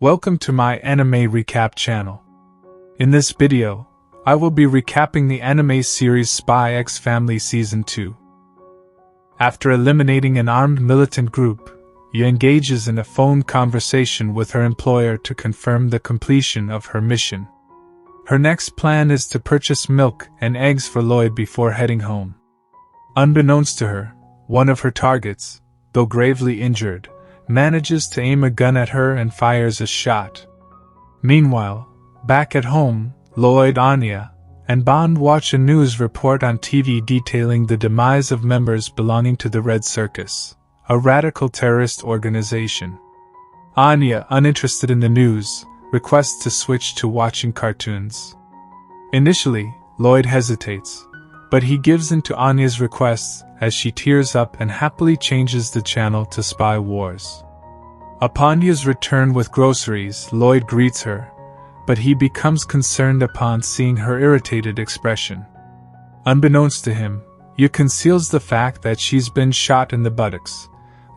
Welcome to my anime recap channel. In this video, I will be recapping the anime series Spy X Family Season 2. After eliminating an armed militant group, Yu engages in a phone conversation with her employer to confirm the completion of her mission. Her next plan is to purchase milk and eggs for Lloyd before heading home. Unbeknownst to her, one of her targets, though gravely injured, manages to aim a gun at her and fires a shot. Meanwhile, back at home, Lloyd, Anya, and Bond watch a news report on TV detailing the demise of members belonging to the Red Circus, a radical terrorist organization. Anya, uninterested in the news, requests to switch to watching cartoons. Initially, Lloyd hesitates, but he gives in to Anya's requests as she tears up and happily changes the channel to Spy Wars. Upon Yu's return with groceries, Lloyd greets her, but he becomes concerned upon seeing her irritated expression. Unbeknownst to him, Yu conceals the fact that she's been shot in the buttocks,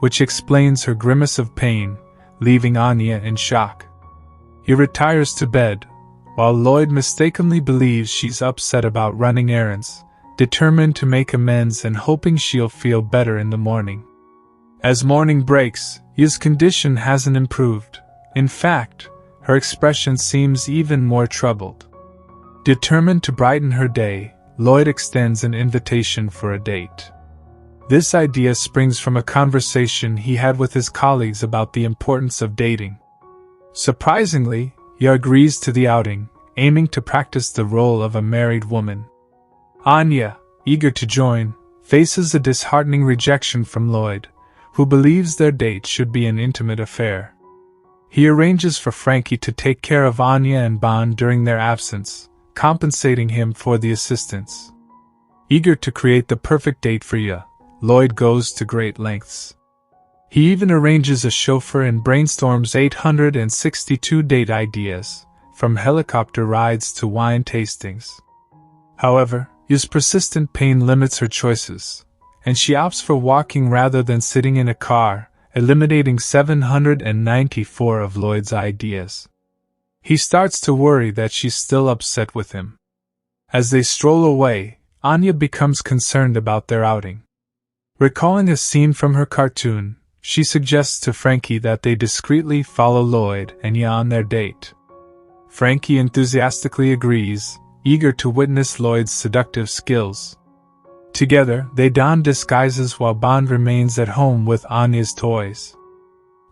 which explains her grimace of pain, leaving Anya in shock. He retires to bed, while Lloyd mistakenly believes she's upset about running errands, determined to make amends and hoping she'll feel better in the morning. As morning breaks, Yu's condition hasn't improved. In fact, her expression seems even more troubled. Determined to brighten her day, Lloyd extends an invitation for a date. This idea springs from a conversation he had with his colleagues about the importance of dating. Surprisingly, Yu agrees to the outing, aiming to practice the role of a married woman. Anya, eager to join, faces a disheartening rejection from Lloyd, who believes their date should be an intimate affair. He arranges for Frankie to take care of Anya and Bond during their absence, compensating him for the assistance. Eager to create the perfect date for Yu, Lloyd goes to great lengths. He even arranges a chauffeur and brainstorms 862 date ideas, from helicopter rides to wine tastings. However, Yu's persistent pain limits her choices, and she opts for walking rather than sitting in a car, eliminating 794 of Lloyd's ideas. He starts to worry that she's still upset with him. As they stroll away, Anya becomes concerned about their outing. Recalling a scene from her cartoon, she suggests to Frankie that they discreetly follow Lloyd and Yu on their date. Frankie enthusiastically agrees, eager to witness Lloyd's seductive skills. Together, they don disguises while Bond remains at home with Anya's toys.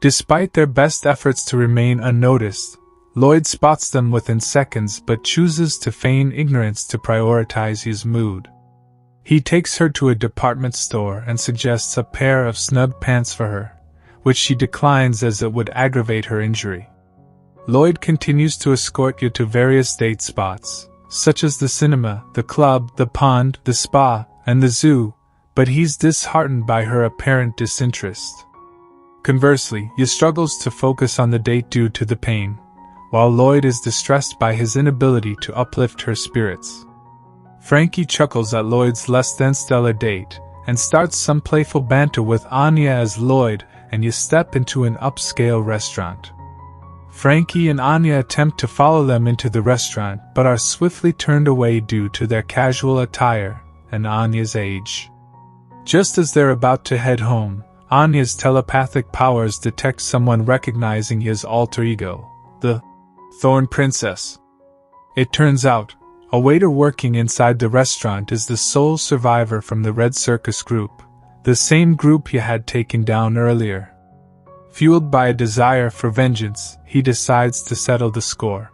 Despite their best efforts to remain unnoticed, Lloyd spots them within seconds but chooses to feign ignorance to prioritize his mood. He takes her to a department store and suggests a pair of snug pants for her, which she declines as it would aggravate her injury. Lloyd continues to escort Yu to various date spots, such as the cinema, the club, the pond, the spa, and the zoo, but he's disheartened by her apparent disinterest. Conversely, Yu struggles to focus on the date due to the pain, while Lloyd is distressed by his inability to uplift her spirits. Frankie chuckles at Lloyd's less-than-stellar date, and starts some playful banter with Anya as Lloyd and Yu step into an upscale restaurant. Frankie and Anya attempt to follow them into the restaurant but are swiftly turned away due to their casual attire and Anya's age. Just as they're about to head home, Anya's telepathic powers detect someone recognizing his alter ego, the Thorn Princess. It turns out, a waiter working inside the restaurant is the sole survivor from the Red Circus group, the same group he had taken down earlier. Fueled by a desire for vengeance, he decides to settle the score.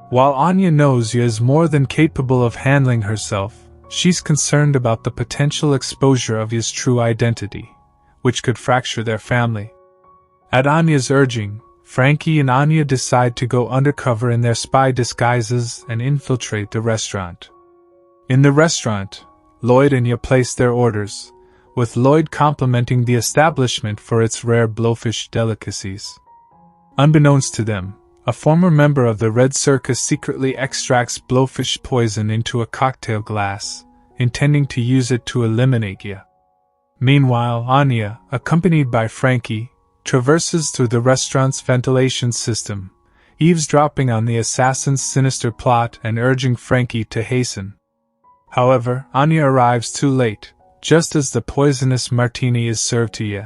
While Anya knows Yu is more than capable of handling herself, she's concerned about the potential exposure of his true identity, which could fracture their family. At Anya's urging, Frankie and Anya decide to go undercover in their spy disguises and infiltrate the restaurant. In the restaurant, Lloyd and Yu place their orders, with Lloyd complimenting the establishment for its rare blowfish delicacies. Unbeknownst to them, a former member of the Red Circus secretly extracts blowfish poison into a cocktail glass, intending to use it to eliminate Yu. Meanwhile, Anya, accompanied by Frankie, traverses through the restaurant's ventilation system, eavesdropping on the assassin's sinister plot and urging Frankie to hasten. However, Anya arrives too late, just as the poisonous martini is served to Ye.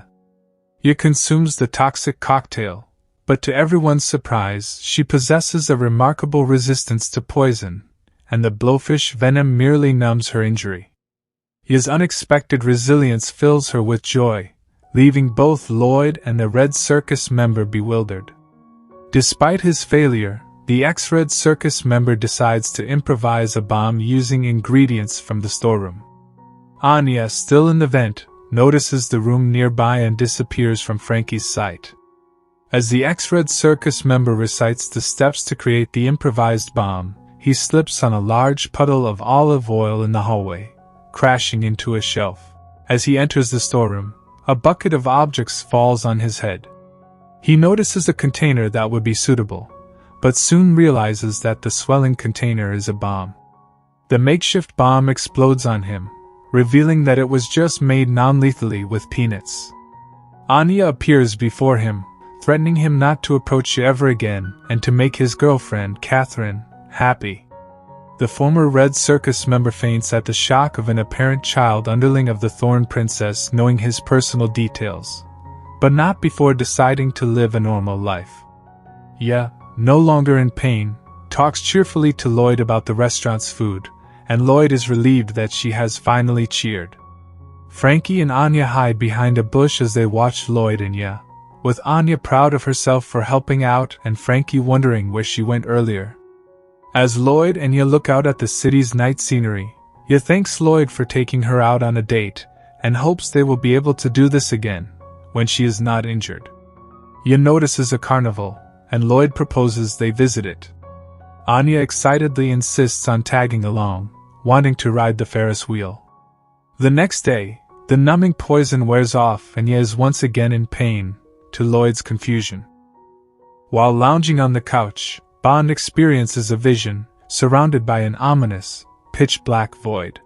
Ye consumes the toxic cocktail, but to everyone's surprise, she possesses a remarkable resistance to poison, and the blowfish venom merely numbs her injury. Ye's unexpected resilience fills her with joy, leaving both Lloyd and the Red Circus member bewildered. Despite his failure, the ex-Red Circus member decides to improvise a bomb using ingredients from the storeroom. Anya, still in the vent, notices the room nearby and disappears from Frankie's sight. As the ex-Red Circus member recites the steps to create the improvised bomb, he slips on a large puddle of olive oil in the hallway, crashing into a shelf. As he enters the storeroom, a bucket of objects falls on his head. He notices a container that would be suitable, but soon realizes that the swelling container is a bomb. The makeshift bomb explodes on him, revealing that it was just made non-lethally with peanuts. Anya appears before him, threatening him not to approach you ever again and to make his girlfriend, Catherine, happy. The former Red Circus member faints at the shock of an apparent child underling of the Thorn Princess knowing his personal details, but not before deciding to live a normal life. Ye, no longer in pain, talks cheerfully to Lloyd about the restaurant's food, and Lloyd is relieved that she has finally cheered. Frankie and Anya hide behind a bush as they watch Lloyd and Ye, with Anya proud of herself for helping out and Frankie wondering where she went earlier. As Lloyd and Ye look out at the city's night scenery, Ye thanks Lloyd for taking her out on a date, and hopes they will be able to do this again, when she is not injured. Ye notices a carnival, and Lloyd proposes they visit it. Anya excitedly insists on tagging along, wanting to ride the Ferris wheel. The next day, the numbing poison wears off and Ye is once again in pain, to Lloyd's confusion. While lounging on the couch, Bond experiences a vision, surrounded by an ominous, pitch-black void.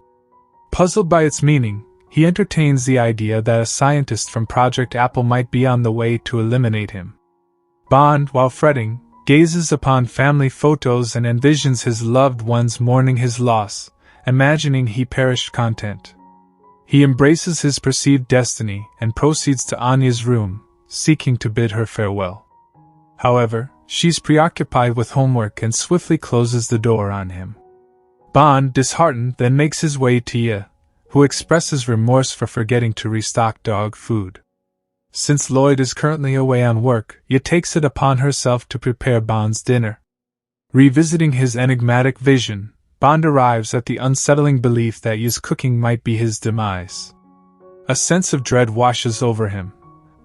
Puzzled by its meaning, he entertains the idea that a scientist from Project Apple might be on the way to eliminate him. Bond, while fretting, gazes upon family photos and envisions his loved ones mourning his loss, imagining he perished content. He embraces his perceived destiny and proceeds to Anya's room, seeking to bid her farewell. However, she's preoccupied with homework and swiftly closes the door on him. Bond, disheartened, then makes his way to Ye, who expresses remorse for forgetting to restock dog food. Since Lloyd is currently away on work, Ye takes it upon herself to prepare Bond's dinner. Revisiting his enigmatic vision, Bond arrives at the unsettling belief that Ye's cooking might be his demise. A sense of dread washes over him,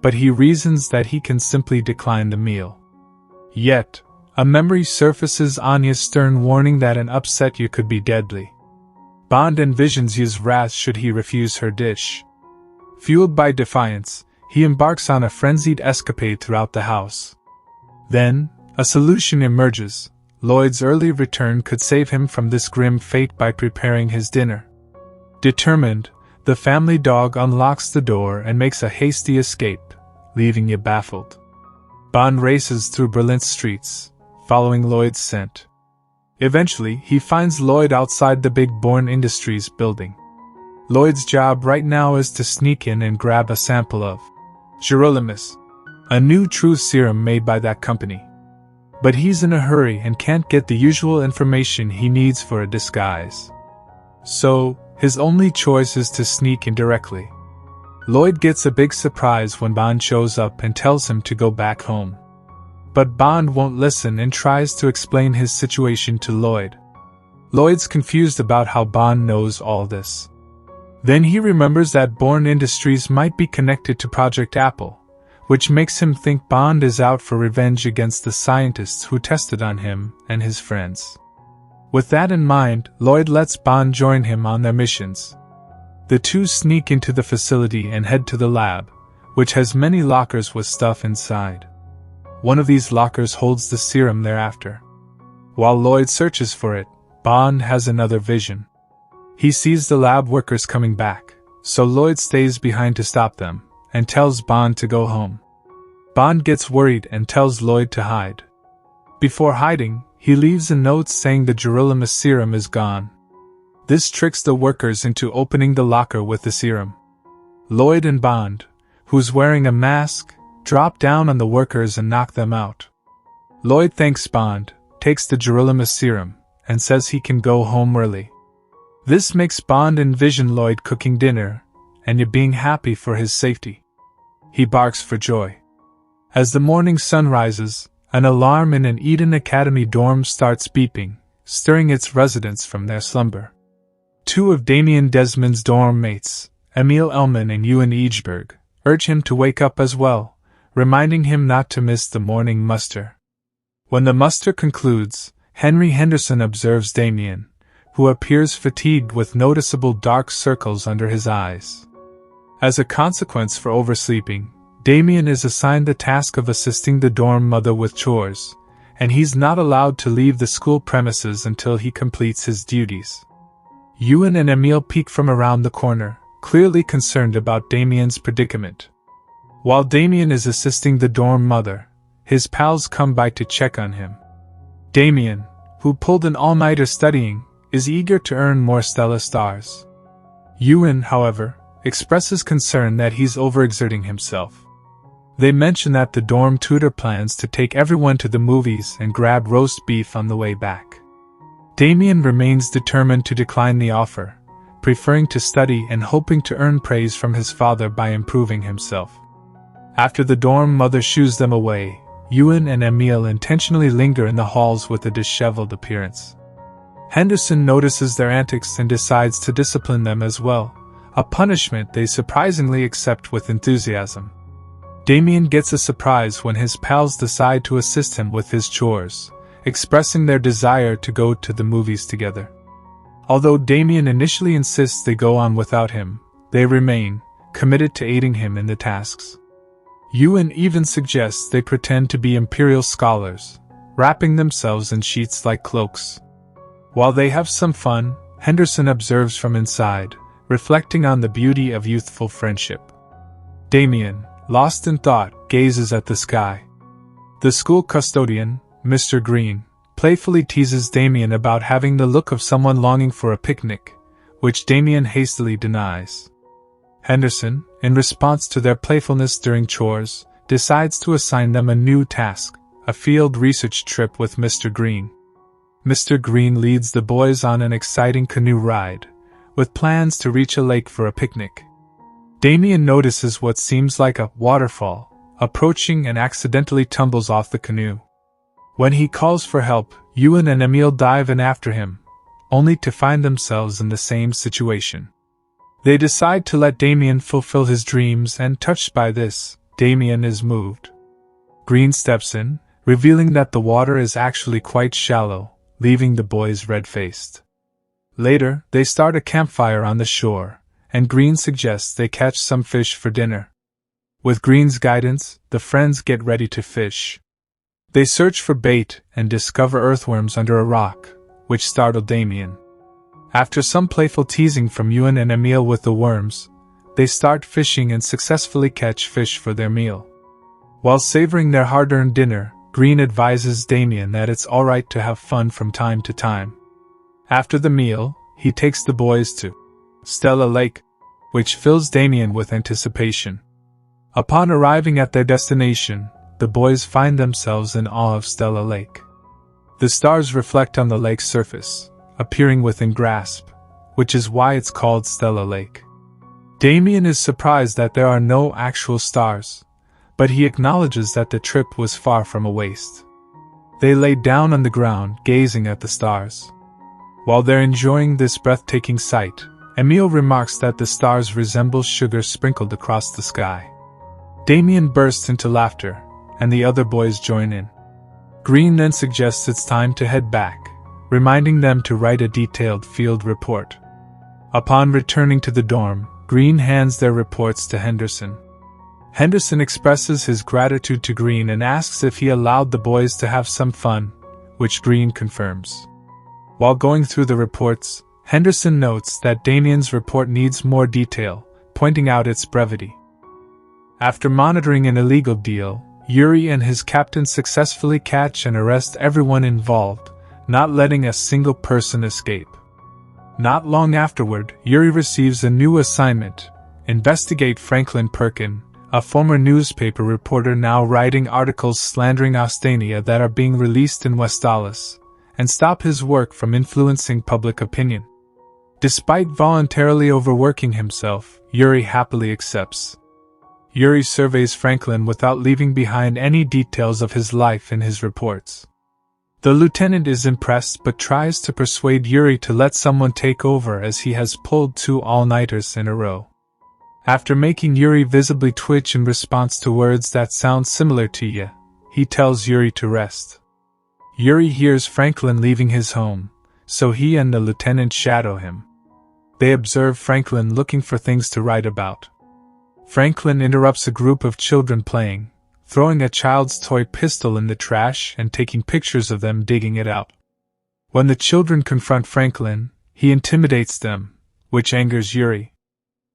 but he reasons that he can simply decline the meal. Yet, a memory surfaces Anya's stern warning that an upset Ye could be deadly. Bond envisions Ye's wrath should he refuse her dish. Fueled by defiance, he embarks on a frenzied escapade throughout the house. Then, a solution emerges. Lloyd's early return could save him from this grim fate by preparing his dinner. Determined, the family dog unlocks the door and makes a hasty escape, leaving Ye baffled. Bond races through Berlin's streets, following Lloyd's scent. Eventually, he finds Lloyd outside the Big Born Industries building. Lloyd's job right now is to sneak in and grab a sample of Gerolimus, a new truth serum made by that company. But he's in a hurry and can't get the usual information he needs for a disguise. So, his only choice is to sneak in directly. Lloyd gets a big surprise when Bond shows up and tells him to go back home. But Bond won't listen and tries to explain his situation to Lloyd. Lloyd's confused about how Bond knows all this. Then he remembers that Bourne Industries might be connected to Project Apple, which makes him think Bond is out for revenge against the scientists who tested on him and his friends. With that in mind, Lloyd lets Bond join him on their missions. The two sneak into the facility and head to the lab, which has many lockers with stuff inside. One of these lockers holds the serum thereafter. While Lloyd searches for it, Bond has another vision. He sees the lab workers coming back, so Lloyd stays behind to stop them, and tells Bond to go home. Bond gets worried and tells Lloyd to hide. Before hiding, he leaves a note saying the gerolimus serum is gone. This tricks the workers into opening the locker with the serum. Lloyd and Bond, who's wearing a mask, drop down on the workers and knock them out. Lloyd thanks Bond, takes the gerolimus serum, and says he can go home early. This makes Bond envision Lloyd cooking dinner, and being happy for his safety. He barks for joy. As the morning sun rises, an alarm in an Eden Academy dorm starts beeping, stirring its residents from their slumber. Two of Damien Desmond's dorm mates, Emil Elman and Ewan Egeberg, urge him to wake up as well, reminding him not to miss the morning muster. When the muster concludes, Henry Henderson observes Damien, who appears fatigued with noticeable dark circles under his eyes. As a consequence for oversleeping, Damien is assigned the task of assisting the dorm mother with chores, and he's not allowed to leave the school premises until he completes his duties. Ewan and Emil peek from around the corner, clearly concerned about Damien's predicament. While Damien is assisting the dorm mother, his pals come by to check on him. Damien, who pulled an all-nighter studying, is eager to earn more Stella stars. Ewan, however, expresses concern that he's overexerting himself. They mention that the dorm tutor plans to take everyone to the movies and grab roast beef on the way back. Damien remains determined to decline the offer, preferring to study and hoping to earn praise from his father by improving himself. After the dorm mother shoos them away, Ewan and Emil intentionally linger in the halls with a disheveled appearance. Henderson notices their antics and decides to discipline them as well, a punishment they surprisingly accept with enthusiasm. Damien gets a surprise when his pals decide to assist him with his chores, expressing their desire to go to the movies together. Although Damien initially insists they go on without him, they remain committed to aiding him in the tasks. Ewan even suggests they pretend to be imperial scholars, wrapping themselves in sheets like cloaks. While they have some fun, Henderson observes from inside, reflecting on the beauty of youthful friendship. Damien, lost in thought, gazes at the sky. The school custodian, Mr. Green, playfully teases Damien about having the look of someone longing for a picnic, which Damien hastily denies. Henderson, in response to their playfulness during chores, decides to assign them a new task, a field research trip with Mr. Green. Mr. Green leads the boys on an exciting canoe ride, with plans to reach a lake for a picnic. Damien notices what seems like a waterfall approaching and accidentally tumbles off the canoe. When he calls for help, Ewan and Emil dive in after him, only to find themselves in the same situation. They decide to let Damien fulfill his dreams, and touched by this, Damien is moved. Green steps in, revealing that the water is actually quite shallow, leaving the boys red-faced. Later, they start a campfire on the shore, and Green suggests they catch some fish for dinner. With Green's guidance, the friends get ready to fish. They search for bait and discover earthworms under a rock, which startle Damien. After some playful teasing from Ewan and Emil with the worms, they start fishing and successfully catch fish for their meal. While savoring their hard-earned dinner, Green advises Damien that it's alright to have fun from time to time. After the meal, he takes the boys to Stella Lake, which fills Damien with anticipation. Upon arriving at their destination, the boys find themselves in awe of Stella Lake. The stars reflect on the lake's surface, appearing within grasp, which is why it's called Stella Lake. Damien is surprised that there are no actual stars, but he acknowledges that the trip was far from a waste. They lay down on the ground, gazing at the stars. While they're enjoying this breathtaking sight, Emil remarks that the stars resemble sugar sprinkled across the sky. Damien bursts into laughter, and the other boys join in. Green then suggests it's time to head back, reminding them to write a detailed field report. Upon returning to the dorm, Green hands their reports to Henderson. Henderson expresses his gratitude to Green and asks if he allowed the boys to have some fun, which Green confirms. While going through the reports, Henderson notes that Damien's report needs more detail, pointing out its brevity. After monitoring an illegal deal, Yuri and his captain successfully catch and arrest everyone involved, not letting a single person escape. Not long afterward, Yuri receives a new assignment: investigate Franklin Perkin, a former newspaper reporter now writing articles slandering Ostania that are being released in Westalis, and stop his work from influencing public opinion. Despite voluntarily overworking himself, Yuri happily accepts. Yuri surveys Franklin without leaving behind any details of his life in his reports. The lieutenant is impressed but tries to persuade Yuri to let someone take over as he has pulled 2 all-nighters in a row. After making Yuri visibly twitch in response to words that sound similar to "ya," he tells Yuri to rest. Yuri hears Franklin leaving his home, so he and the lieutenant shadow him. They observe Franklin looking for things to write about. Franklin interrupts a group of children playing, throwing a child's toy pistol in the trash and taking pictures of them digging it out. When the children confront Franklin, he intimidates them, which angers Yuri.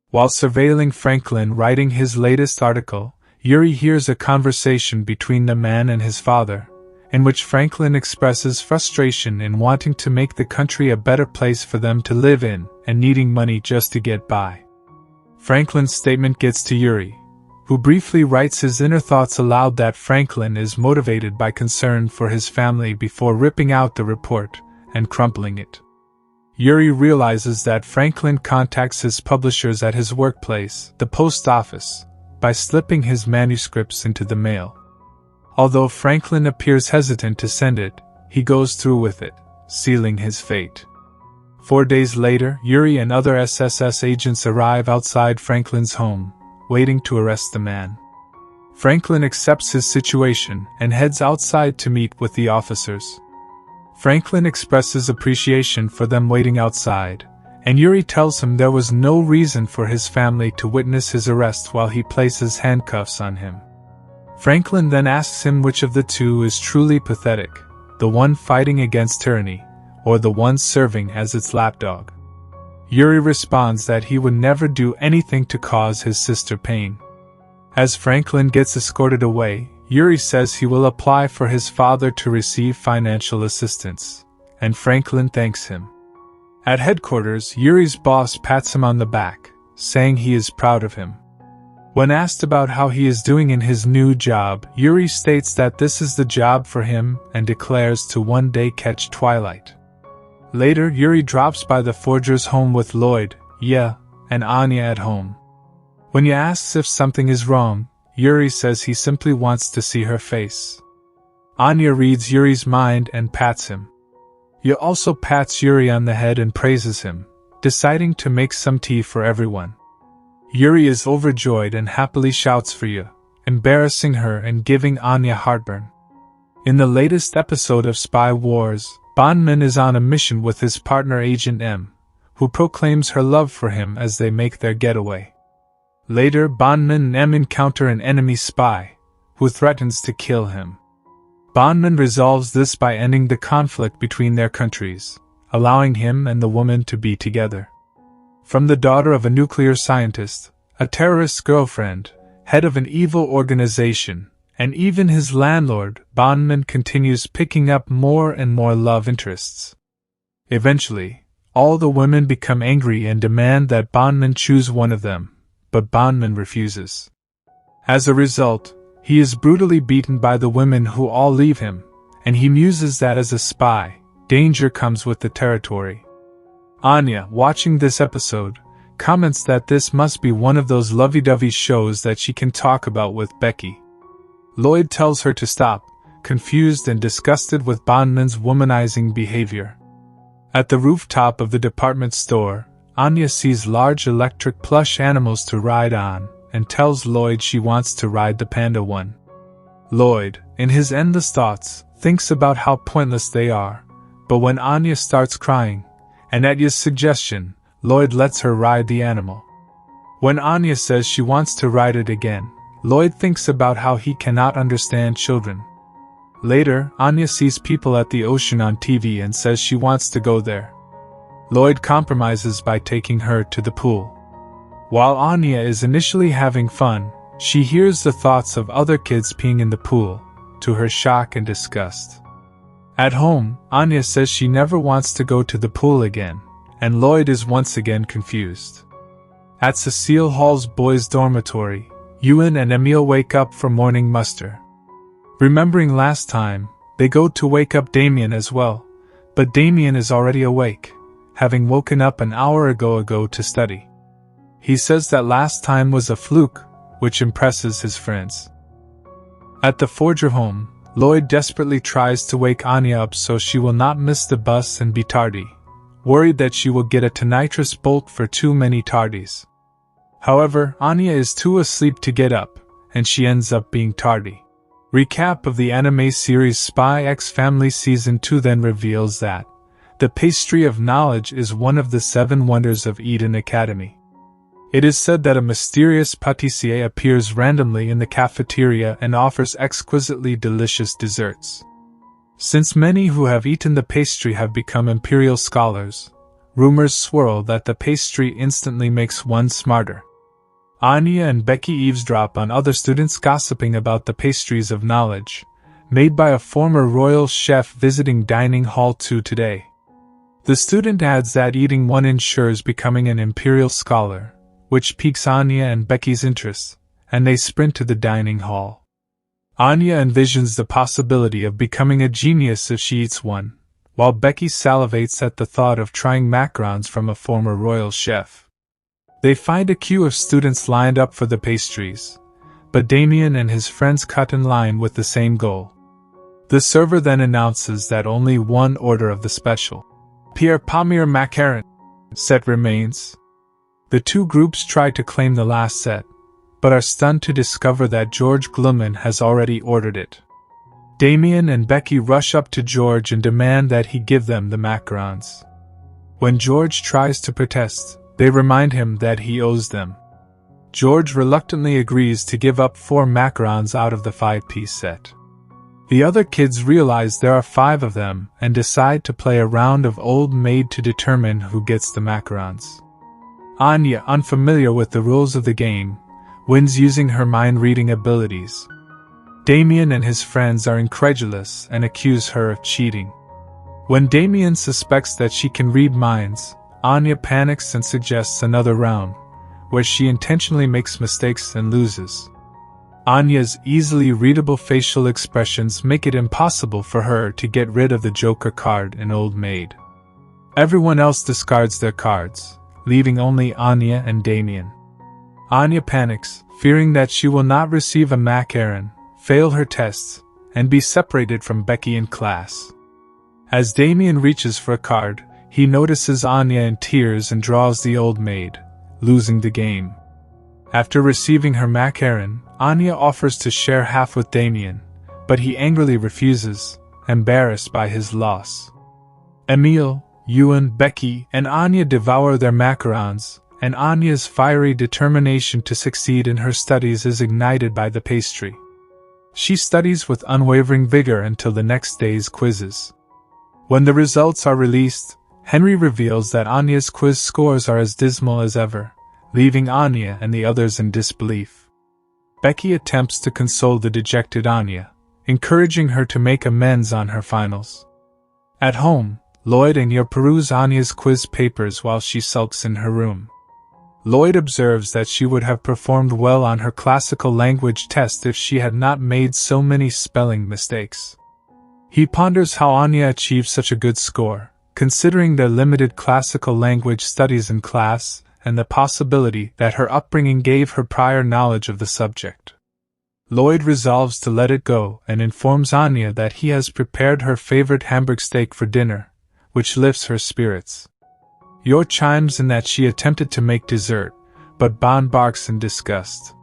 While surveilling Franklin writing his latest article, Yuri hears a conversation between the man and his father, in which Franklin expresses frustration in wanting to make the country a better place for them to live in and needing money just to get by. Franklin's statement gets to Yuri, who briefly writes his inner thoughts aloud that Franklin is motivated by concern for his family before ripping out the report and crumpling it. Yuri realizes that Franklin contacts his publishers at his workplace, the post office, by slipping his manuscripts into the mail. Although Franklin appears hesitant to send it, he goes through with it, sealing his fate. 4 days later, Yuri and other SSS agents arrive outside Franklin's home, waiting to arrest the man. Franklin accepts his situation and heads outside to meet with the officers. Franklin expresses appreciation for them waiting outside, and Yuri tells him there was no reason for his family to witness his arrest while he places handcuffs on him. Franklin then asks him which of the two is truly pathetic, the one fighting against tyranny, or the one serving as its lapdog. Yuri responds that he would never do anything to cause his sister pain. As Franklin gets escorted away, Yuri says he will apply for his father to receive financial assistance, and Franklin thanks him. At headquarters, Yuri's boss pats him on the back, saying he is proud of him. When asked about how he is doing in his new job, Yuri states that this is the job for him and declares to one day catch twilight. Later, Yuri drops by the forger's home with Lloyd, and Anya at home. When he asks if something is wrong, Yuri says he simply wants to see her face. Anya reads Yuri's mind and pats him. Ye also pats Yuri on the head and praises him, deciding to make some tea for everyone. Yuri is overjoyed and happily shouts for Ye, embarrassing her and giving Anya heartburn. In the latest episode of Spy Wars, Bondman is on a mission with his partner Agent M, who proclaims her love for him as they make their getaway. Later, Bondman and M encounter an enemy spy, who threatens to kill him. Bondman resolves this by ending the conflict between their countries, allowing him and the woman to be together. From the daughter of a nuclear scientist, a terrorist's girlfriend, head of an evil organization, and even his landlord, Bondman continues picking up more and more love interests. Eventually, all the women become angry and demand that Bondman choose one of them, but Bondman refuses. As a result, he is brutally beaten by the women who all leave him, and he muses that as a spy, danger comes with the territory. Anya, watching this episode, comments that this must be one of those lovey-dovey shows that she can talk about with Becky. Lloyd tells her to stop, confused and disgusted with Bondman's womanizing behavior. At the rooftop of the department store, Anya sees large electric plush animals to ride on, and tells Lloyd she wants to ride the panda one. Lloyd, in his endless thoughts, thinks about how pointless they are, but when Anya starts crying, and at Ya's suggestion, Lloyd lets her ride the animal. When Anya says she wants to ride it again, Lloyd thinks about how he cannot understand children. Later, Anya sees people at the ocean on TV and says she wants to go there. Lloyd compromises by taking her to the pool. While Anya is initially having fun, She hears the thoughts of other kids peeing in the pool, to her shock and disgust. At home, Anya says she never wants to go to the pool again, and Lloyd is once again confused. At Cecile Hall's boys' dormitory, Ewan and Emil wake up for morning muster. Remembering last time, they go to wake up Damien as well, but Damien is already awake, having woken up an hour ago to study. He says that last time was a fluke, which impresses his friends. At the Forger home, Lloyd desperately tries to wake Anya up so she will not miss the bus and be tardy, worried that she will get a tinnitus bolt for too many tardies. However, Anya is too asleep to get up, and she ends up being tardy. Recap of the anime series Spy X Family Season 2 then reveals that the pastry of knowledge is one of the 7 wonders of Eden Academy. It is said that a mysterious pâtissier appears randomly in the cafeteria and offers exquisitely delicious desserts. Since many who have eaten the pastry have become imperial scholars, rumors swirl that the pastry instantly makes one smarter. Anya and Becky eavesdrop on other students gossiping about the pastries of knowledge, made by a former royal chef visiting Dining Hall 2 today. The student adds that eating one ensures becoming an imperial scholar, which piques Anya and Becky's interest, and they sprint to the dining hall. Anya envisions the possibility of becoming a genius if she eats one, while Becky salivates at the thought of trying macarons from a former royal chef. They find a queue of students lined up for the pastries, but Damien and his friends cut in line with the same goal. The server then announces that only one order of the special Pierre Pommier macaron set remains. The two groups try to claim the last set, but are stunned to discover that George Glumman has already ordered it. Damien and Becky rush up to George and demand that he give them the macarons. When George tries to protest, they remind him that he owes them. George reluctantly agrees to give up 4 macarons out of the 5-piece set. The other kids realize there are 5 of them and decide to play a round of Old Maid to determine who gets the macarons. Anya, unfamiliar with the rules of the game, wins using her mind-reading abilities. Damien and his friends are incredulous and accuse her of cheating. When Damien suspects that she can read minds, Anya panics and suggests another round, where she intentionally makes mistakes and loses. Anya's easily readable facial expressions make it impossible for her to get rid of the Joker card in Old Maid. Everyone else discards their cards, leaving only Anya and Damien. Anya panics, fearing that she will not receive a macaron, fail her tests, and be separated from Becky in class. As Damien reaches for a card, he notices Anya in tears and draws the Old Maid, losing the game. After receiving her macaron, Anya offers to share half with Damien, but he angrily refuses, embarrassed by his loss. Emil, Ewan, Becky, and Anya devour their macarons, and Anya's fiery determination to succeed in her studies is ignited by the pastry. She studies with unwavering vigor until the next day's quizzes. When the results are released, Henry reveals that Anya's quiz scores are as dismal as ever, leaving Anya and the others in disbelief. Becky attempts to console the dejected Anya, encouraging her to make amends on her finals. At home, Lloyd and Yor peruse Anya's quiz papers while she sulks in her room. Lloyd observes that she would have performed well on her classical language test if she had not made so many spelling mistakes. He ponders how Anya achieved such a good score, considering their limited classical language studies in class and the possibility that her upbringing gave her prior knowledge of the subject. Lloyd resolves to let it go and informs Anya that he has prepared her favorite Hamburg steak for dinner, which lifts her spirits. Yor chimes in that she attempted to make dessert, but Bon barks in disgust.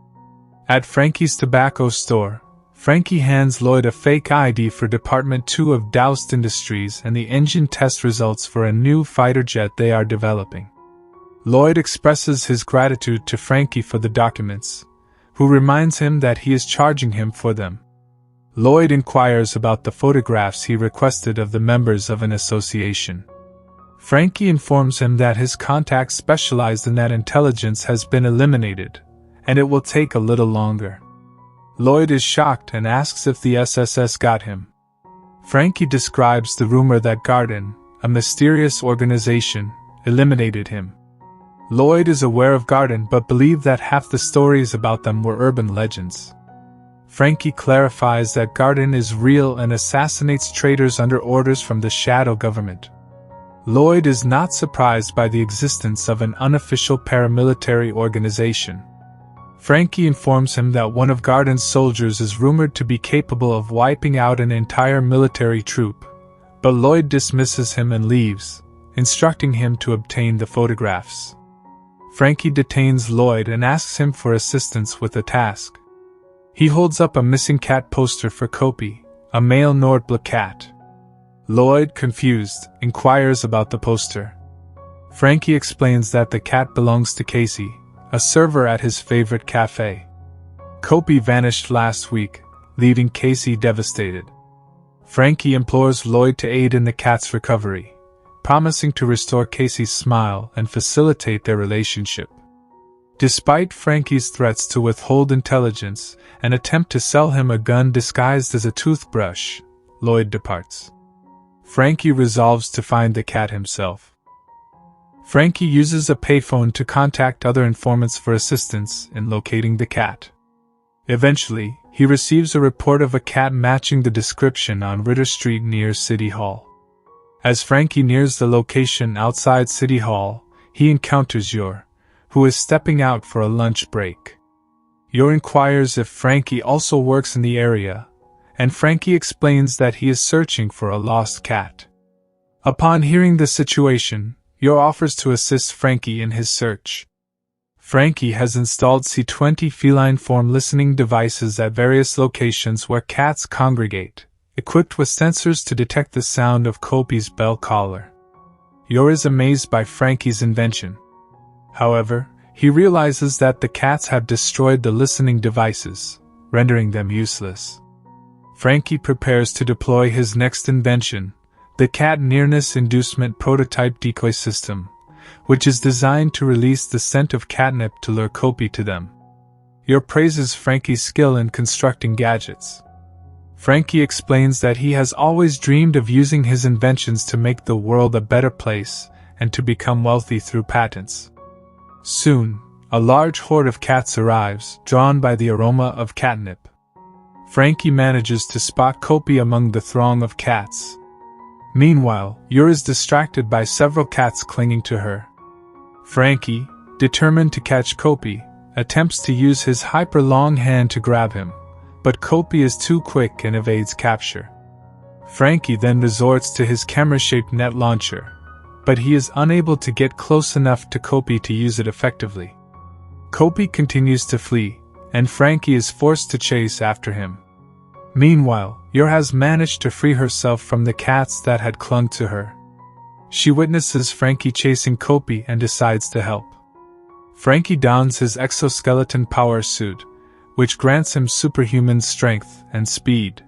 At Frankie's tobacco store, Frankie hands Lloyd a fake ID for Department 2 of Doust Industries and the engine test results for a new fighter jet they are developing. Lloyd expresses his gratitude to Frankie for the documents, who reminds him that he is charging him for them. Lloyd inquires about the photographs he requested of the members of an association. Frankie informs him that his contact specialized in that intelligence has been eliminated, and it will take a little longer. Lloyd is shocked and asks if the SSS got him. Frankie describes the rumor that Garden, a mysterious organization, eliminated him. Lloyd is aware of Garden but believed that half the stories about them were urban legends. Frankie clarifies that Garden is real and assassinates traitors under orders from the shadow government. Lloyd is not surprised by the existence of an unofficial paramilitary organization. Frankie informs him that one of Garden's soldiers is rumored to be capable of wiping out an entire military troop, but Lloyd dismisses him and leaves, instructing him to obtain the photographs. Frankie detains Lloyd and asks him for assistance with a task. He holds up a missing cat poster for Kopi, a male Nordblock cat. Lloyd, confused, inquires about the poster. Frankie explains that the cat belongs to Casey, a server at his favorite cafe. Kopi vanished last week, leaving Casey devastated. Frankie implores Lloyd to aid in the cat's recovery, promising to restore Casey's smile and facilitate their relationship. Despite Frankie's threats to withhold intelligence and attempt to sell him a gun disguised as a toothbrush, Lloyd departs. Frankie resolves to find the cat himself. Frankie uses a payphone to contact other informants for assistance in locating the cat. Eventually, he receives a report of a cat matching the description on Ritter Street near City Hall. As Frankie nears the location outside City Hall, he encounters Yor, who is stepping out for a lunch break. Yor inquires if Frankie also works in the area, and Frankie explains that he is searching for a lost cat. Upon hearing the situation, Yor offers to assist Frankie in his search. Frankie has installed C20 feline form listening devices at various locations where cats congregate, equipped with sensors to detect the sound of Kopi's bell collar. Yor is amazed by Frankie's invention. However, he realizes that the cats have destroyed the listening devices, rendering them useless. Frankie prepares to deploy his next invention, the cat nearness inducement prototype decoy system, which is designed to release the scent of catnip to lure Kopi to them. Yor praises Frankie's skill in constructing gadgets. Frankie explains that he has always dreamed of using his inventions to make the world a better place and to become wealthy through patents. Soon, a large horde of cats arrives, drawn by the aroma of catnip. Frankie manages to spot Kopi among the throng of cats. Meanwhile, Yor is distracted by several cats clinging to her. Frankie, determined to catch Kopi, attempts to use his hyper-long hand to grab him, but Kopi is too quick and evades capture. Frankie then resorts to his camera-shaped net launcher, but he is unable to get close enough to Kopi to use it effectively. Kopi continues to flee, and Frankie is forced to chase after him. Meanwhile, Yor has managed to free herself from the cats that had clung to her. She witnesses Frankie chasing Kopi and decides to help. Frankie dons his exoskeleton power suit, which grants him superhuman strength and speed.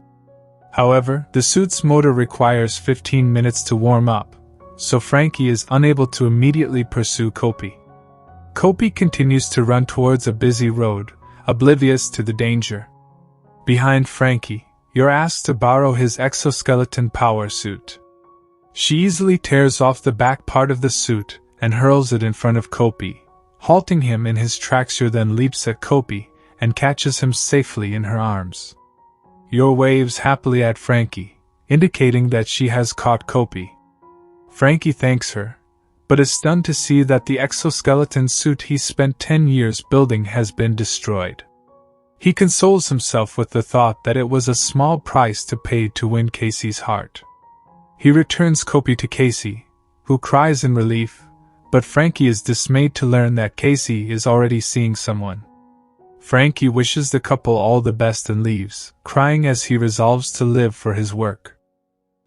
However, the suit's motor requires 15 minutes to warm up, so Frankie is unable to immediately pursue Kopi. Kopi continues to run towards a busy road, oblivious to the danger. Behind Frankie, Yor asks to borrow his exoskeleton power suit. She easily tears off the back part of the suit and hurls it in front of Kopi, halting him in his tracks. Yor then leaps at Kopi and catches him safely in her arms. Yor waves happily at Frankie, indicating that she has caught Kopi. Frankie thanks her, but is stunned to see that the exoskeleton suit he spent 10 years building has been destroyed. He consoles himself with the thought that it was a small price to pay to win Casey's heart. He returns Kopi to Casey, who cries in relief, but Frankie is dismayed to learn that Casey is already seeing someone. Frankie wishes the couple all the best and leaves, crying as he resolves to live for his work.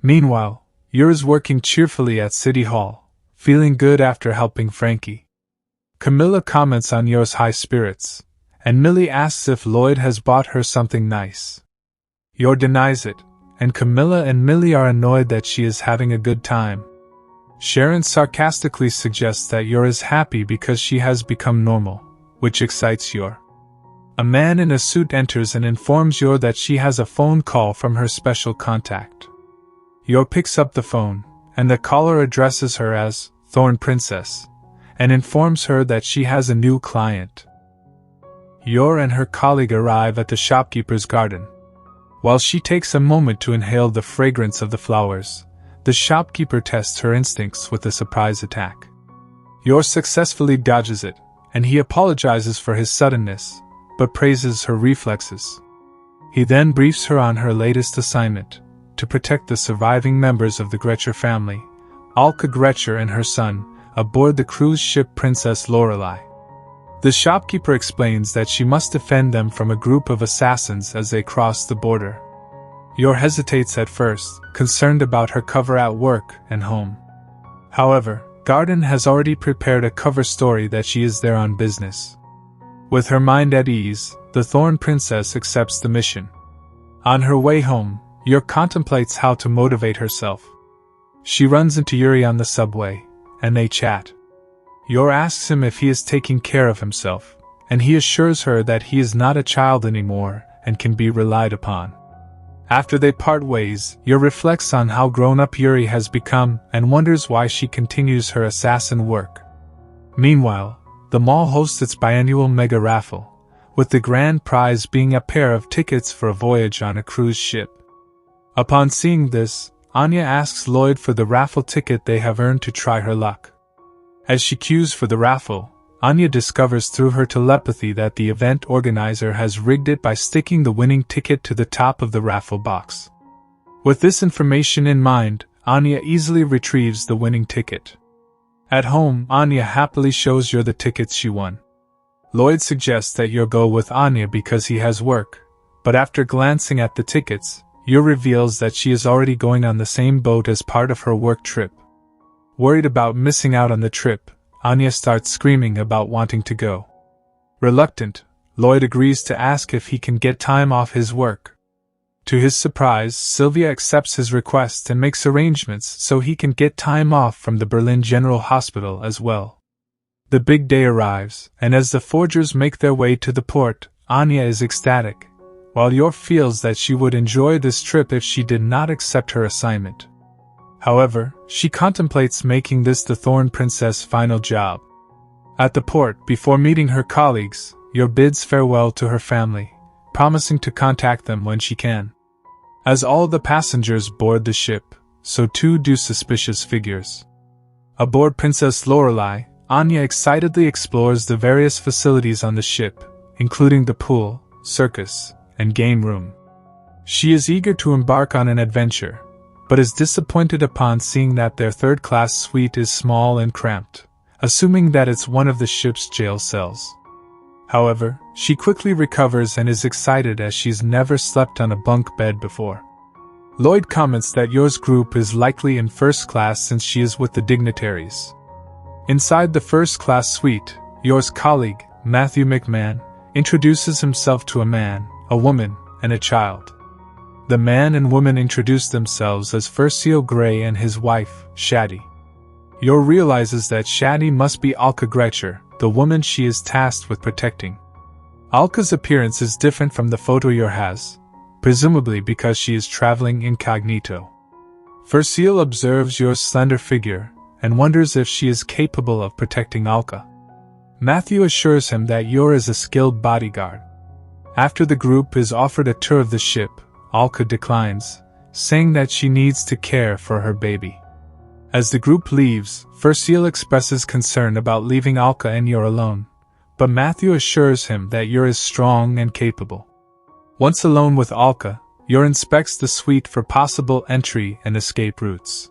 Meanwhile, Yor is working cheerfully at City Hall, feeling good after helping Frankie. Camilla comments on Yor's high spirits, and Millie asks if Lloyd has bought her something nice. Yor denies it, and Camilla and Millie are annoyed that she is having a good time. Sharon sarcastically suggests that Yor is happy because she has become normal, which excites Yor. A man in a suit enters and informs Yor that she has a phone call from her special contact. Yor picks up the phone, and the caller addresses her as Thorn Princess, and informs her that she has a new client. Yor and her colleague arrive at the shopkeeper's garden. While she takes a moment to inhale the fragrance of the flowers, the shopkeeper tests her instincts with a surprise attack. Yor successfully dodges it, and he apologizes for his suddenness, but praises her reflexes. He then briefs her on her latest assignment, to protect the surviving members of the Gretcher family, Alka Gretcher and her son, aboard the cruise ship Princess Lorelei. The shopkeeper explains that she must defend them from a group of assassins as they cross the border. Yor hesitates at first, concerned about her cover at work and home. However, Garden has already prepared a cover story that she is there on business. With her mind at ease, the Thorn Princess accepts the mission. On her way home, Yor contemplates how to motivate herself. She runs into Yuri on the subway, and they chat. Yor asks him if he is taking care of himself, and he assures her that he is not a child anymore and can be relied upon. After they part ways, Yor reflects on how grown-up Yuri has become and wonders why she continues her assassin work. Meanwhile, the mall hosts its biannual mega raffle, with the grand prize being a pair of tickets for a voyage on a cruise ship. Upon seeing this, Anya asks Lloyd for the raffle ticket they have earned to try her luck. As she queues for the raffle, Anya discovers through her telepathy that the event organizer has rigged it by sticking the winning ticket to the top of the raffle box. With this information in mind, Anya easily retrieves the winning ticket. At home, Anya happily shows Yor the tickets she won. Lloyd suggests that Yor go with Anya because he has work, but after glancing at the tickets, Yor reveals that she is already going on the same boat as part of her work trip. Worried about missing out on the trip, Anya starts screaming about wanting to go. Reluctant, Lloyd agrees to ask if he can get time off his work. To his surprise, Sylvia accepts his request and makes arrangements so he can get time off from the Berlin General Hospital as well. The big day arrives, and as the forgers make their way to the port, Anya is ecstatic, while Yor feels that she would enjoy this trip if she did not accept her assignment. However, she contemplates making this the Thorn Princess' final job. At the port, before meeting her colleagues, Yor bids farewell to her family, promising to contact them when she can. As all the passengers board the ship, so too do suspicious figures. Aboard Princess Lorelei, Anya excitedly explores the various facilities on the ship, including the pool, circus, and game room. She is eager to embark on an adventure, but is disappointed upon seeing that their third-class suite is small and cramped, assuming that it's one of the ship's jail cells. However, she quickly recovers and is excited as she's never slept on a bunk bed before. Lloyd comments that Yor's group is likely in first class since she is with the dignitaries. Inside the first-class suite, Yor's colleague, Matthew McMahon, introduces himself to a man, a woman, and a child. The man and woman introduce themselves as Furcio Gray and his wife, Shadi. Yor realizes that Shadi must be Alka Gretcher, the woman she is tasked with protecting. Alka's appearance is different from the photo Yor has, presumably because she is traveling incognito. Furcio observes Yor's slender figure and wonders if she is capable of protecting Alka. Matthew assures him that Yor is a skilled bodyguard. After the group is offered a tour of the ship, Alka declines, saying that she needs to care for her baby. As the group leaves, Furcio expresses concern about leaving Alka and Yor alone, but Matthew assures him that Yor is strong and capable. Once alone with Alka, Yor inspects the suite for possible entry and escape routes.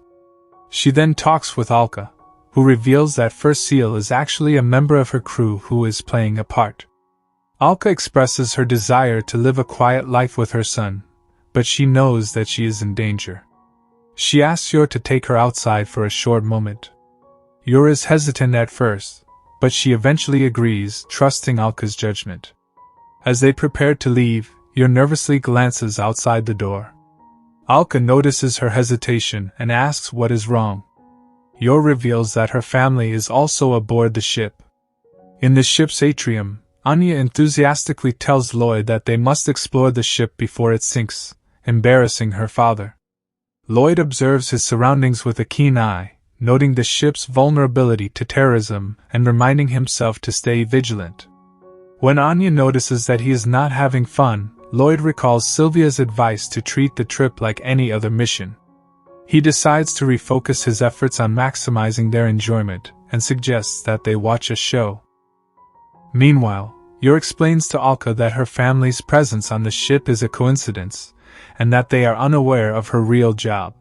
She then talks with Alka, who reveals that Furcio is actually a member of her crew who is playing a part. Alka expresses her desire to live a quiet life with her son, but she knows that she is in danger. She asks Yor to take her outside for a short moment. Yor is hesitant at first, but she eventually agrees, trusting Alka's judgment. As they prepare to leave, Yor nervously glances outside the door. Alka notices her hesitation and asks what is wrong. Yor reveals that her family is also aboard the ship. In the ship's atrium, Anya enthusiastically tells Lloyd that they must explore the ship before it sinks, embarrassing her father. Lloyd observes his surroundings with a keen eye, noting the ship's vulnerability to terrorism and reminding himself to stay vigilant. When Anya notices that he is not having fun, Lloyd recalls Sylvia's advice to treat the trip like any other mission. He decides to refocus his efforts on maximizing their enjoyment and suggests that they watch a show. Meanwhile, Yor explains to Alka that her family's presence on the ship is a coincidence, and that they are unaware of her real job.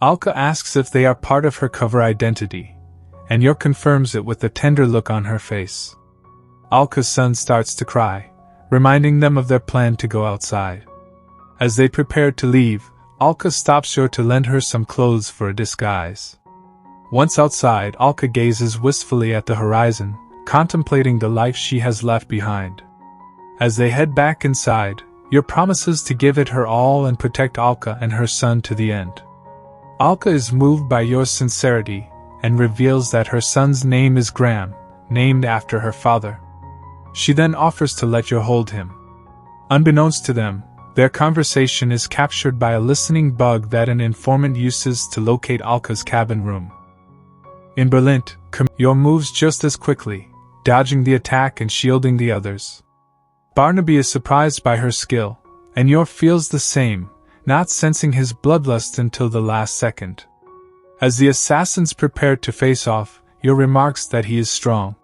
Alka asks if they are part of her cover identity, and Yor confirms it with a tender look on her face. Alka's son starts to cry, reminding them of their plan to go outside. As they prepare to leave, Alka stops Yor to lend her some clothes for a disguise. Once outside, Alka gazes wistfully at the horizon, contemplating the life she has left behind. As they head back inside, Yor promises to give it her all and protect Alka and her son to the end. Alka is moved by Yor's sincerity and reveals that her son's name is Graham, named after her father. She then offers to let Yor hold him. Unbeknownst to them, their conversation is captured by a listening bug that an informant uses to locate Alka's cabin room. In Berlin, Yor moves just as quickly, dodging the attack and shielding the others. Barnaby is surprised by her skill, and Yor feels the same, not sensing his bloodlust until the last second. As the assassins prepare to face off, Yor remarks that he is strong.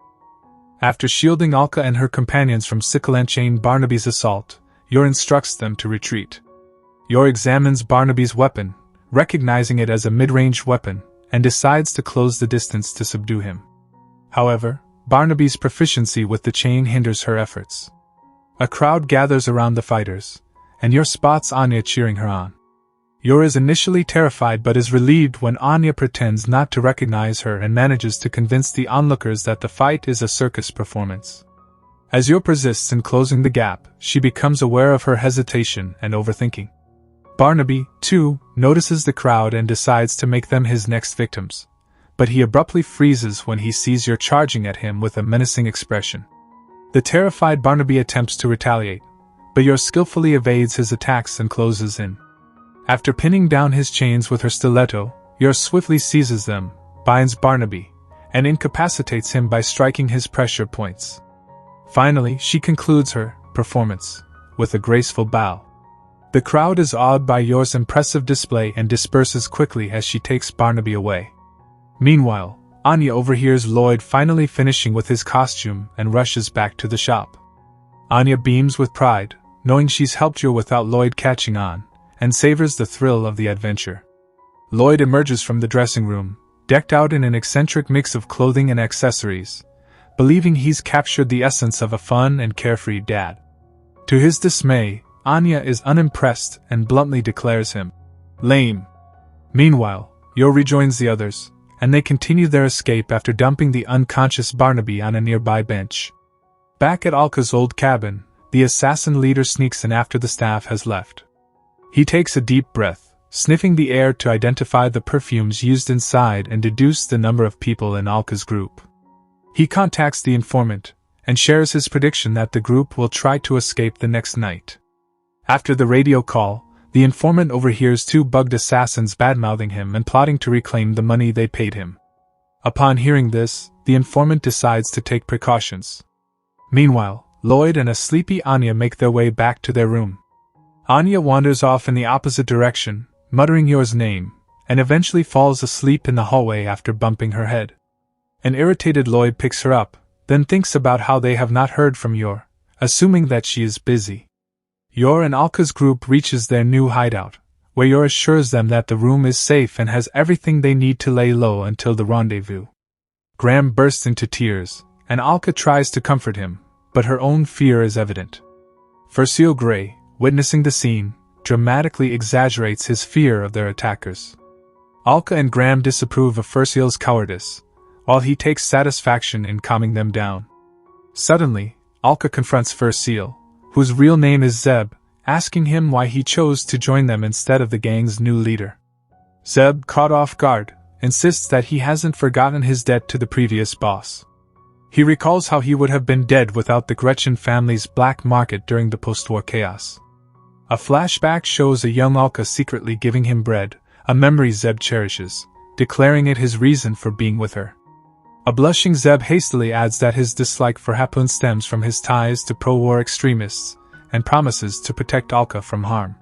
After shielding Alka and her companions from Sickle and Chain Barnaby's assault, Yor instructs them to retreat. Yor examines Barnaby's weapon, recognizing it as a mid-range weapon, and decides to close the distance to subdue him. However, Barnaby's proficiency with the chain hinders her efforts. A crowd gathers around the fighters, and Yor spots Anya cheering her on. Yor is initially terrified but is relieved when Anya pretends not to recognize her and manages to convince the onlookers that the fight is a circus performance. As Yor persists in closing the gap, she becomes aware of her hesitation and overthinking. Barnaby, too, notices the crowd and decides to make them his next victims, but he abruptly freezes when he sees Yor charging at him with a menacing expression. The terrified Barnaby attempts to retaliate, but Yor skillfully evades his attacks and closes in. After pinning down his chains with her stiletto, Yor swiftly seizes them, binds Barnaby, and incapacitates him by striking his pressure points. Finally, she concludes her performance with a graceful bow. The crowd is awed by Yor's impressive display and disperses quickly as she takes Barnaby away. Meanwhile, Anya overhears Lloyd finally finishing with his costume and rushes back to the shop. Anya beams with pride, knowing she's helped Yor without Lloyd catching on, and savors the thrill of the adventure. Lloyd emerges from the dressing room, decked out in an eccentric mix of clothing and accessories, believing he's captured the essence of a fun and carefree dad. To his dismay, Anya is unimpressed and bluntly declares him lame. Meanwhile, Yor rejoins the others, and they continue their escape after dumping the unconscious Barnaby on a nearby bench. Back at Alka's old cabin, the assassin leader sneaks in after the staff has left. He takes a deep breath, sniffing the air to identify the perfumes used inside and deduce the number of people in Alka's group. He contacts the informant, and shares his prediction that the group will try to escape the next night. After the radio call, the informant overhears two bugged assassins badmouthing him and plotting to reclaim the money they paid him. Upon hearing this, the informant decides to take precautions. Meanwhile, Lloyd and a sleepy Anya make their way back to their room. Anya wanders off in the opposite direction, muttering Yor's name, and eventually falls asleep in the hallway after bumping her head. An irritated Lloyd picks her up, then thinks about how they have not heard from Yor, assuming that she is busy. Yor and Alka's group reaches their new hideout, where Yor assures them that the room is safe and has everything they need to lay low until the rendezvous. Graham bursts into tears, and Alka tries to comfort him, but her own fear is evident. Furcio Gray, witnessing the scene, dramatically exaggerates his fear of their attackers. Alka and Graham disapprove of Furcio's cowardice, while he takes satisfaction in calming them down. Suddenly, Alka confronts Furcio, whose real name is Zeb, asking him why he chose to join them instead of the gang's new leader. Zeb, caught off guard, insists that he hasn't forgotten his debt to the previous boss. He recalls how he would have been dead without the Gretchen family's black market during the post-war chaos. A flashback shows a young Alka secretly giving him bread, a memory Zeb cherishes, declaring it his reason for being with her. A blushing Zeb hastily adds that his dislike for Hapun stems from his ties to pro-war extremists, and promises to protect Alka from harm.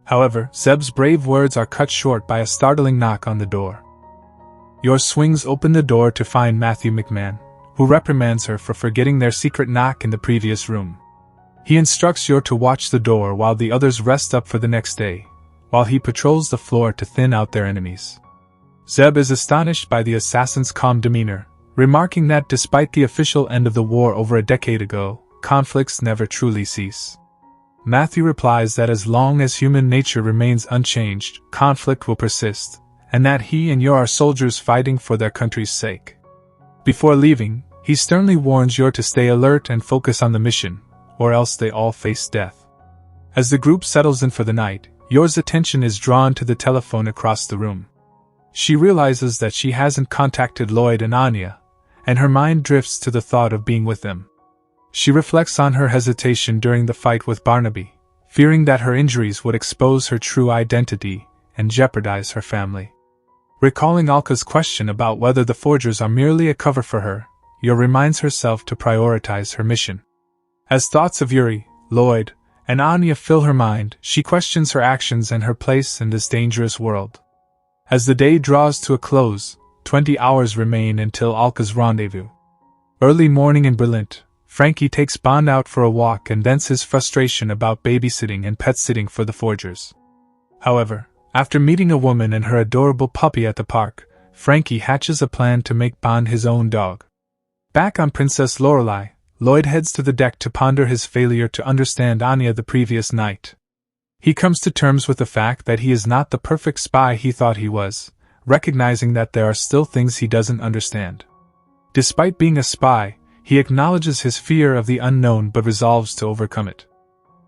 However, Zeb's brave words are cut short by a startling knock on the door. Yor swings open the door to find Matthew McMahon, who reprimands her for forgetting their secret knock in the previous room. He instructs Yor to watch the door while the others rest up for the next day, while he patrols the floor to thin out their enemies. Zeb is astonished by the assassin's calm demeanor, remarking that despite the official end of the war over a decade ago, conflicts never truly cease. Matthew replies that as long as human nature remains unchanged, conflict will persist, and that he and Yor are soldiers fighting for their country's sake. Before leaving, he sternly warns Yor to stay alert and focus on the mission, or else they all face death. As the group settles in for the night, Yor's attention is drawn to the telephone across the room. She realizes that she hasn't contacted Lloyd and Anya, and her mind drifts to the thought of being with them. She reflects on her hesitation during the fight with Barnaby, fearing that her injuries would expose her true identity and jeopardize her family. Recalling Alka's question about whether the forgers are merely a cover for her, Yor reminds herself to prioritize her mission. As thoughts of Yuri, Lloyd, and Anya fill her mind, she questions her actions and her place in this dangerous world. As the day draws to a close, 20 hours remain until Alka's rendezvous. Early morning in Berlin, Frankie takes Bond out for a walk and vents his frustration about babysitting and pet-sitting for the forgers. However, after meeting a woman and her adorable puppy at the park, Frankie hatches a plan to make Bond his own dog. Back on Princess Lorelei, Lloyd heads to the deck to ponder his failure to understand Anya the previous night. He comes to terms with the fact that he is not the perfect spy he thought he was, recognizing that there are still things he doesn't understand. Despite being a spy, he acknowledges his fear of the unknown but resolves to overcome it.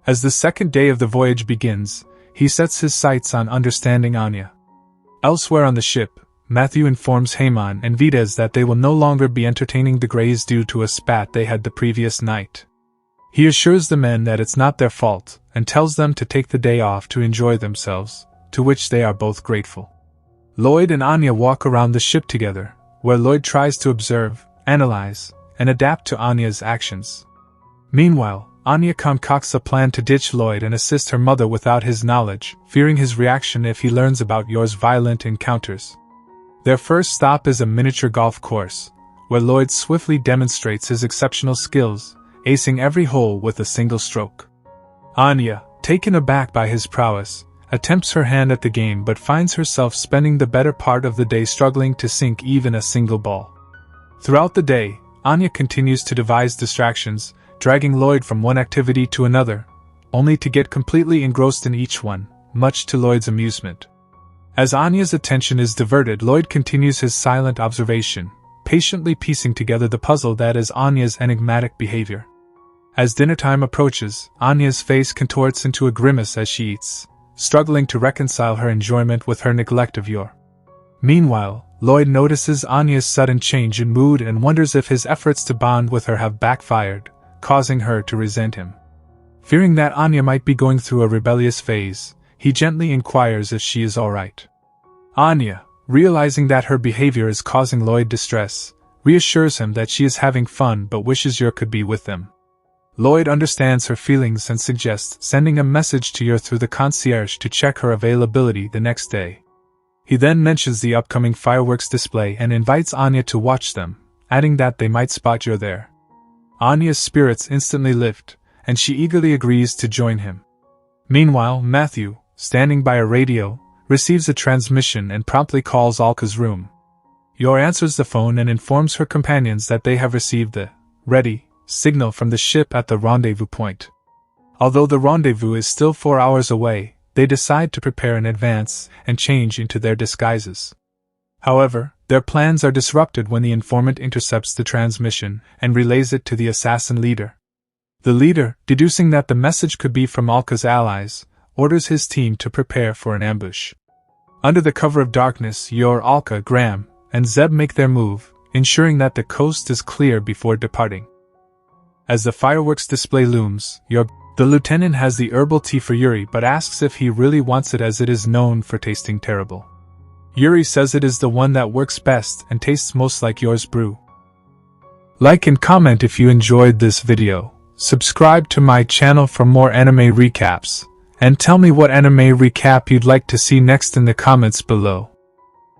As the second day of the voyage begins, he sets his sights on understanding Anya. Elsewhere on the ship, Matthew informs Heyman and Vides that they will no longer be entertaining the Greys due to a spat they had the previous night. He assures the men that it's not their fault, and tells them to take the day off to enjoy themselves, to which they are both grateful. Lloyd and Anya walk around the ship together, where Lloyd tries to observe, analyze, and adapt to Anya's actions. Meanwhile, Anya concocts a plan to ditch Lloyd and assist her mother without his knowledge, fearing his reaction if he learns about Yor's violent encounters. Their first stop is a miniature golf course, where Lloyd swiftly demonstrates his exceptional skills, acing every hole with a single stroke. Anya, taken aback by his prowess, attempts her hand at the game but finds herself spending the better part of the day struggling to sink even a single ball. Throughout the day, Anya continues to devise distractions, dragging Lloyd from one activity to another, only to get completely engrossed in each one, much to Lloyd's amusement. As Anya's attention is diverted, Lloyd continues his silent observation, patiently piecing together the puzzle that is Anya's enigmatic behavior. As dinnertime approaches, Anya's face contorts into a grimace as she eats, struggling to reconcile her enjoyment with her neglect of Yor. Meanwhile, Lloyd notices Anya's sudden change in mood and wonders if his efforts to bond with her have backfired, causing her to resent him. Fearing that Anya might be going through a rebellious phase, he gently inquires if she is alright. Anya, realizing that her behavior is causing Lloyd distress, reassures him that she is having fun but wishes Yor could be with them. Lloyd understands her feelings and suggests sending a message to Yor through the concierge to check her availability the next day. He then mentions the upcoming fireworks display and invites Anya to watch them, adding that they might spot Yor there. Anya's spirits instantly lift, and she eagerly agrees to join him. Meanwhile, Matthew, standing by a radio, receives a transmission and promptly calls Alka's room. Yor answers the phone and informs her companions that they have received the ready signal from the ship at the rendezvous point. Although the rendezvous is still 4 hours away, they decide to prepare in advance and change into their disguises. However, their plans are disrupted when the informant intercepts the transmission and relays it to the assassin leader. The leader, deducing that the message could be from Alka's allies, orders his team to prepare for an ambush. Under the cover of darkness, Yor, Alka, Graham, and Zeb make their move, ensuring that the coast is clear before departing. As the fireworks display looms, the lieutenant has the herbal tea for Yuri but asks if he really wants it as it is known for tasting terrible. Yuri says it is the one that works best and tastes most like yours brew. Like and comment if you enjoyed this video, subscribe to my channel for more anime recaps, and tell me what anime recap you'd like to see next in the comments below.